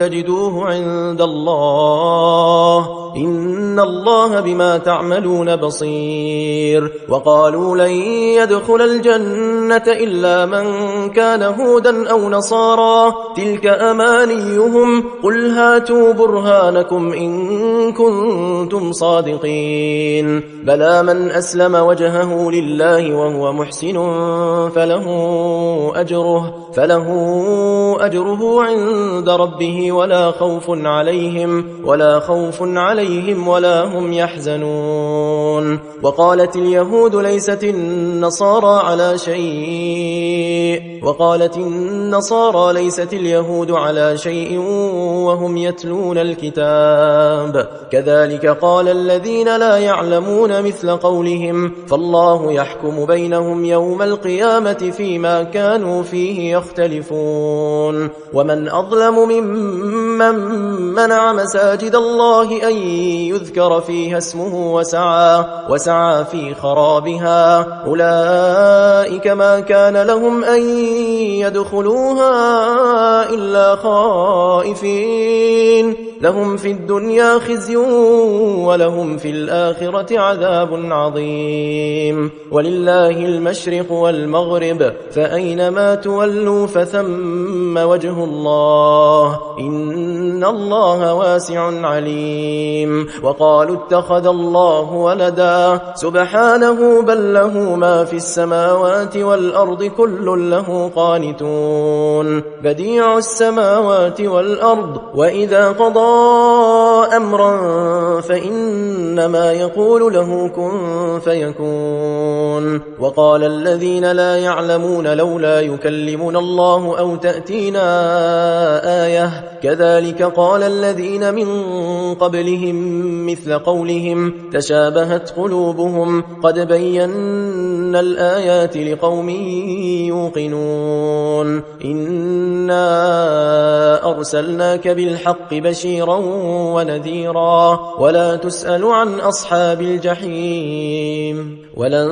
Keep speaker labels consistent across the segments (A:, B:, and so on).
A: تجدوه عند الله إن الله بما تعملون بصير. وقالوا لن يدخل الجنة إلا من كان هودا أو نصارى تلك أمانيهم قل هاتوا برهانكم إن كنتم صادقين بلى من أسلم وجهه لله وهو محسن فله أجره عند ربه ولا خوف عليهم ولا هم يحزنون. وقالت اليهود ليست النصارى على شيء وهم يتلون الكتاب كذلك قال الذين لا يعلمون مثل قولهم فالله يحكم بينهم يوم القيامة فيما كانوا فيه يختلفون. ومن أظلم ممن منع مساجد الله أن يذكر فيها اسمه وسعى في خرابها أولئك ما كان لهم أن يدخلوها إلا خائفين لهم في الدنيا خزي ولهم في الآخرة عذاب عظيم. ولله المشرق والمغرب فأينما تولوا فثم وجه الله إن الله واسع عليم. وقالوا اتخذ الله ولدا سبحانه بل له ما في السماوات والأرض كل له قانتون بديع السماوات والأرض وإذا قضى أمرا فإنما يقول له كن فيكون. وقال الذين لا يعلمون لولا يكلمنا الله أو تأتينا آية كذلك قال الذين من قبلهم مثل قولهم تشابهت قلوبهم قد بينا الآيات لقوم يوقنون إنا أرسلناك بالحق بشيرا ونذيرا ولا تسأل عن أصحاب الجحيم. ولن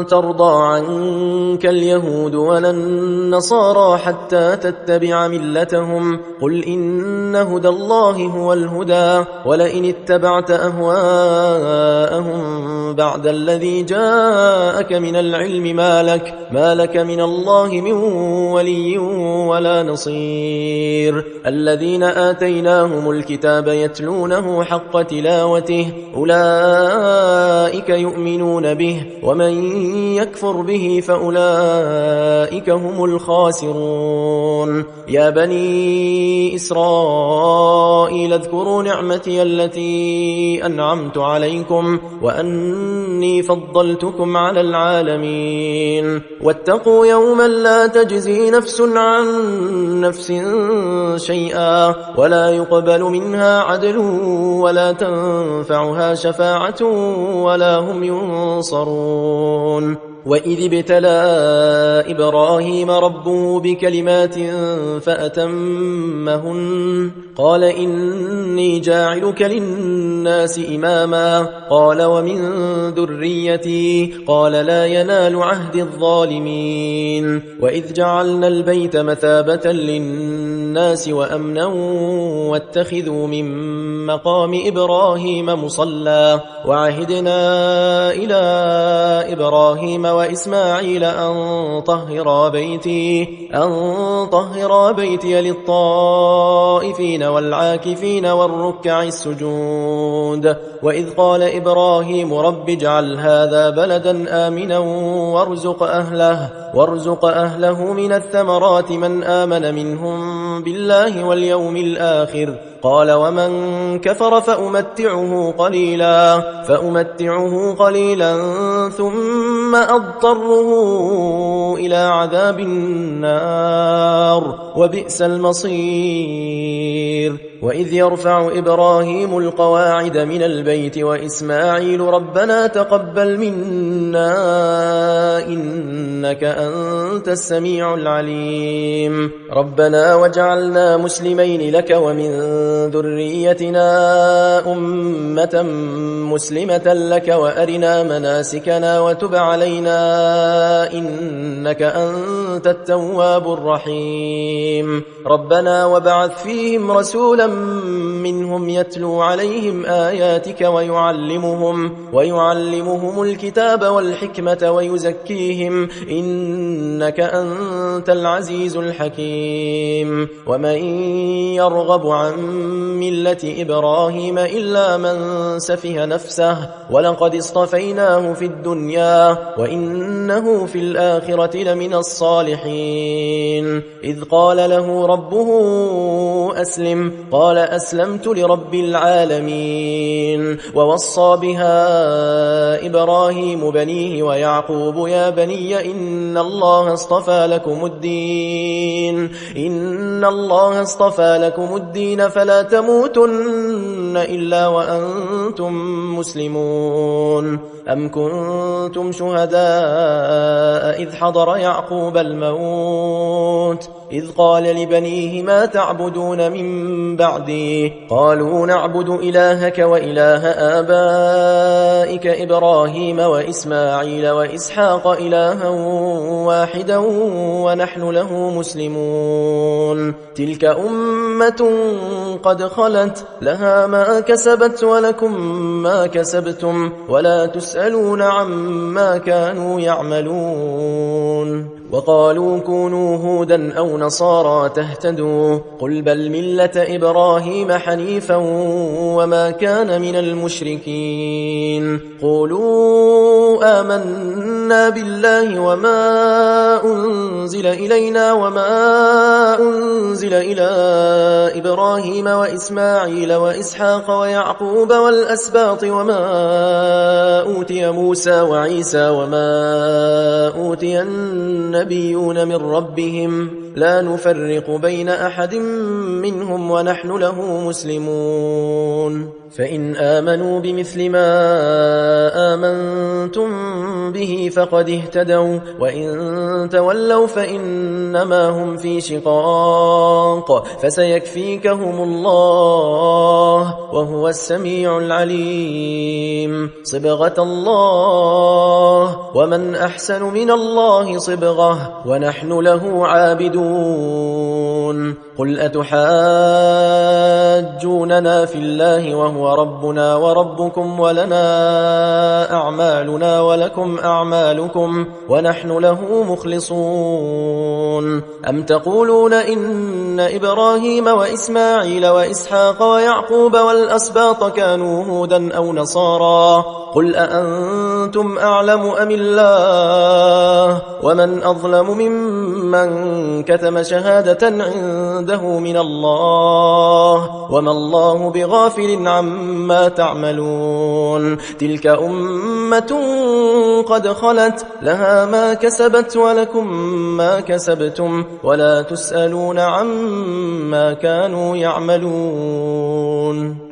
A: ترضى عنك اليهود ولا النصارى حتى تتبع ملتهم قل إن هدى الله هو الهدى ولئن اتبعت أهواءهم بعد الذي جاءك من العلم ما لك من الله من ولي ولا نصير. الذين آتيناهم الكتاب يتلونه حق تلاوته أولئك يؤمنون به ومن يكفر به فأولئك هم الخاسرون. يا بني إسرائيل اذكروا نعمتي التي أنعمت عليكم وأني فضلتكم على العالمين. واتقوا يوما لا تجزي نفس عن نفس شيئا ولا يقبل منها عدل ولا تنفعها شفاعة ولا هم ينصرون. وإذ ابتلى إبراهيم ربه بكلمات فأتمهن قال إني جاعلك للناس إماما قال ومن ذريتي قال لا ينال عهد الظالمين. وإذ جعلنا البيت مثابة للناس وأمنا واتخذوا من مقام إبراهيم مصلى وعهدنا إلى إبراهيم وإسماعيل أن طهر بيتي للطائفين والعاكفين والركع السجود. وإذ قال إبراهيم رب اجعل هذا بلدا آمنا وارزق أهله من الثمرات من آمن منهم بالله واليوم الآخر قال ومن كفر فأمتعه قليلا ثم أضطره إلى عذاب النار وبئس المصير. وإذ يرفع إبراهيم القواعد من البيت وإسماعيل ربنا تقبل منا إنك أنت السميع العليم ربنا واجعلنا مسلمين لك ومن ذريتنا أمة مسلمة لك وأرنا مناسكنا وتب علينا إنك أنت التواب الرحيم ربنا وابعث فيهم رسولا منهم يتلو عليهم آياتك ويعلمهم الكتاب والحكمة ويزكيهم إنك أنت العزيز الحكيم ومن يرغب عن ملة إبراهيم إلا من سفه نفسه ولقد اصطفيناه في الدنيا وإنه في الآخرة لمن الصالحين إذ قال له ربه أسلم قال أسلمت لرب العالمين ووصى بها إبراهيم بنيه ويعقوب يا بني إن الله اصطفى لكم الدين فلا تموتن إلا وأنتم مسلمون أم كنتم شهداء إذ حضر يعقوب الموت إذ قال لبنيه ما تعبدون من بعدي قالوا نعبد إلهك وإله آبائك إبراهيم وإسماعيل وإسحاق إلها واحدا ونحن له مسلمون تلك أمة قد خلت لها ما كسبت ولكم ما كسبتم ولا تسألون عما كانوا يعملون وقالوا كونوا هودا أو نصارى تهتدوا قل بل ملة إبراهيم حنيفا وما كان من المشركين قولوا آمنا بالله وما أنزل إلينا وما أنزل إلى إبراهيم وإسماعيل وإسحاق ويعقوب والأسباط وما أوتي موسى وعيسى وما أوتي النبيون من ربهم لا نفرق بين أحد منهم ونحن له مسلمون فإن آمنوا بمثل ما آمنتم به فقد اهتدوا وإن تولوا فإنما هم في شقاق فسيكفيكهم الله وهو السميع العليم صبغة الله ومن أحسن من الله صبغة ونحن له عابدون قل أتحاجوننا في الله وهو ربنا وربكم ولنا أعمالنا ولكم أعمالكم ونحن له مخلصون أم تقولون إن إبراهيم وإسماعيل وإسحاق ويعقوب والأسباط كانوا هودا أو نصارى قل أأنتم أعلم أم الله ومن أظلم ممن كتم شهادة عنده من الله وما الله بغافل عما تعملون تلك أمة قد خلت لها ما كسبت ولكم ما كسبتم ولا تسألون عما كانوا يعملون